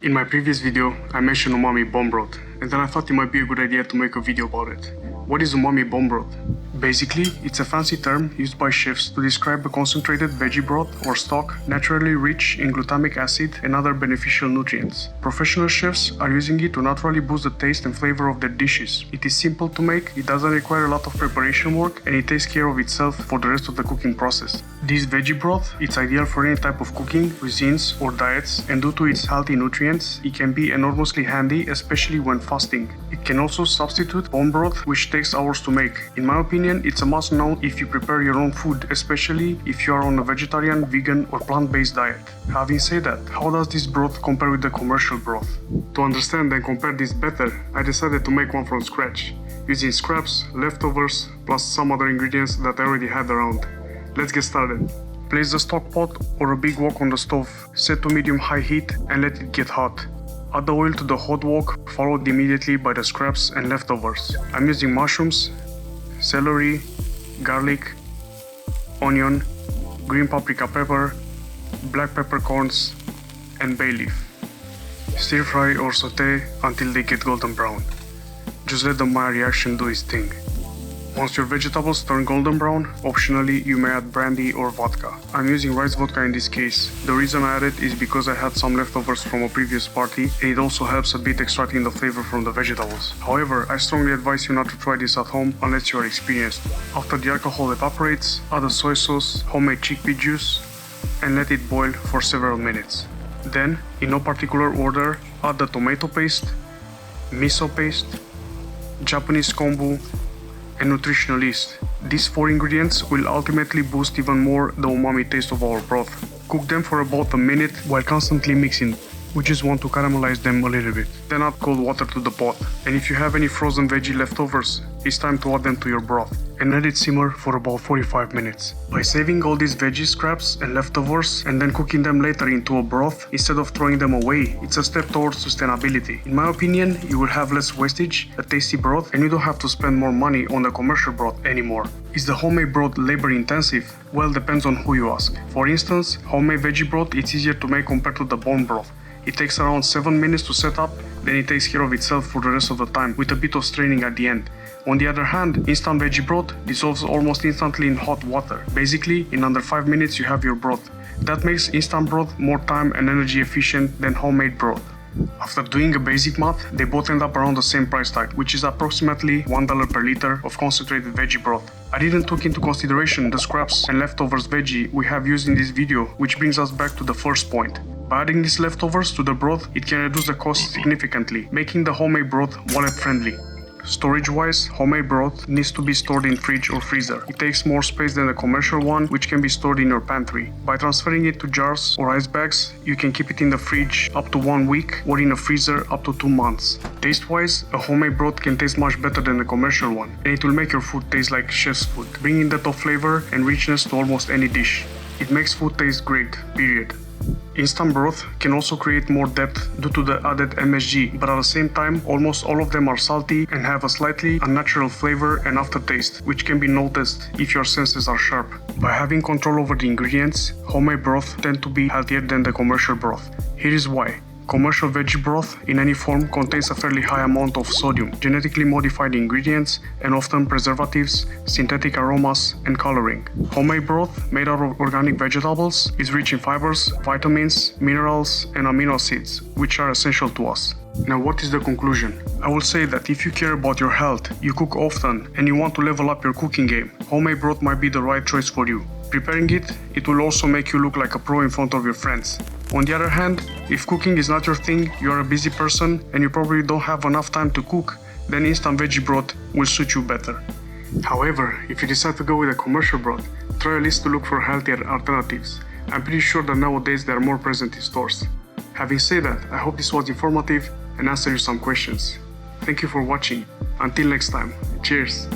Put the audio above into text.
In my previous video, I mentioned umami bone broth, and then I thought it might be a good idea to make a video about it. What is umami bone broth? Basically, it's a fancy term used by chefs to describe a concentrated veggie broth or stock naturally rich in glutamic acid and other beneficial nutrients. Professional chefs are using it to naturally boost the taste and flavor of their dishes. It is simple to make, it doesn't require a lot of preparation work, and it takes care of itself for the rest of the cooking process. This veggie broth, it's ideal for any type of cooking, cuisines or diets, and due to its healthy nutrients, it can be enormously handy, especially when fasting. It can also substitute bone broth, which takes hours to make. In my opinion, it's a must-know if you prepare your own food, especially if you are on a vegetarian, vegan or plant-based diet. Having said that, how does this broth compare with the commercial broth? To understand and compare this better, I decided to make one from scratch, using scraps, leftovers, plus some other ingredients that I already had around. Let's get started. Place the stock pot or a big wok on the stove, set to medium-high heat and let it get hot. Add the oil to the hot wok, followed immediately by the scraps and leftovers. I'm using mushrooms, celery, garlic, onion, green paprika pepper, black peppercorns, and bay leaf. Stir fry or saute until they get golden brown. Just let the Maillard reaction do its thing. Once your vegetables turn golden brown, optionally you may add brandy or vodka. I'm using rice vodka in this case. The reason I added is because I had some leftovers from a previous party, and it also helps a bit extracting the flavor from the vegetables. However, I strongly advise you not to try this at home unless you are experienced. After the alcohol evaporates, add the soy sauce, homemade chickpea juice, and let it boil for several minutes. Then, in no particular order, add the tomato paste, miso paste, Japanese kombu, and nutritional yeast. These 4 ingredients will ultimately boost even more the umami taste of our broth. Cook them for about a minute while constantly mixing. We just want to caramelize them a little bit. Then add cold water to the pot. And if you have any frozen veggie leftovers, it's time to add them to your broth and let it simmer for about 45 minutes. By saving all these veggie scraps and leftovers and then cooking them later into a broth instead of throwing them away, it's a step towards sustainability. In my opinion, you will have less wastage, a tasty broth, and you don't have to spend more money on the commercial broth anymore. Is the homemade broth labor intensive? Well, depends on who you ask. For instance, homemade veggie broth is easier to make compared to the bone broth. It takes around 7 minutes to set up, then it takes care of itself for the rest of the time, with a bit of straining at the end. On the other hand, instant veggie broth dissolves almost instantly in hot water. Basically, in under 5 minutes you have your broth. That makes instant broth more time and energy efficient than homemade broth. After doing a basic math, they both end up around the same price tag, which is approximately $1 per liter of concentrated veggie broth. I didn't take into consideration the scraps and leftovers veggie we have used in this video, which brings us back to the first point. By adding these leftovers to the broth, it can reduce the cost significantly, making the homemade broth wallet friendly. Storage-wise, homemade broth needs to be stored in fridge or freezer. It takes more space than the commercial one, which can be stored in your pantry. By transferring it to jars or ice bags, you can keep it in the fridge up to 1 week or in a freezer up to 2 months. Taste-wise, a homemade broth can taste much better than the commercial one, and it will make your food taste like chef's food, bringing that of flavor and richness to almost any dish. It makes food taste great, period. Instant broth can also create more depth due to the added MSG, but at the same time, almost all of them are salty and have a slightly unnatural flavor and aftertaste, which can be noticed if your senses are sharp. By having control over the ingredients, homemade broth tend to be healthier than the commercial broth. Here is why. Commercial veggie broth in any form contains a fairly high amount of sodium, genetically modified ingredients, and often preservatives, synthetic aromas, and coloring. Homemade broth, made out of organic vegetables, is rich in fibers, vitamins, minerals, and amino acids, which are essential to us. Now, what is the conclusion? I will say that if you care about your health, you cook often, and you want to level up your cooking game, homemade broth might be the right choice for you. Preparing it, it will also make you look like a pro in front of your friends. On the other hand, if cooking is not your thing, you are a busy person, and you probably don't have enough time to cook, then instant veggie broth will suit you better. However, if you decide to go with a commercial broth, try at least to look for healthier alternatives. I'm pretty sure that nowadays they are more present in stores. Having said that, I hope this was informative and answered you some questions. Thank you for watching. Until next time, cheers!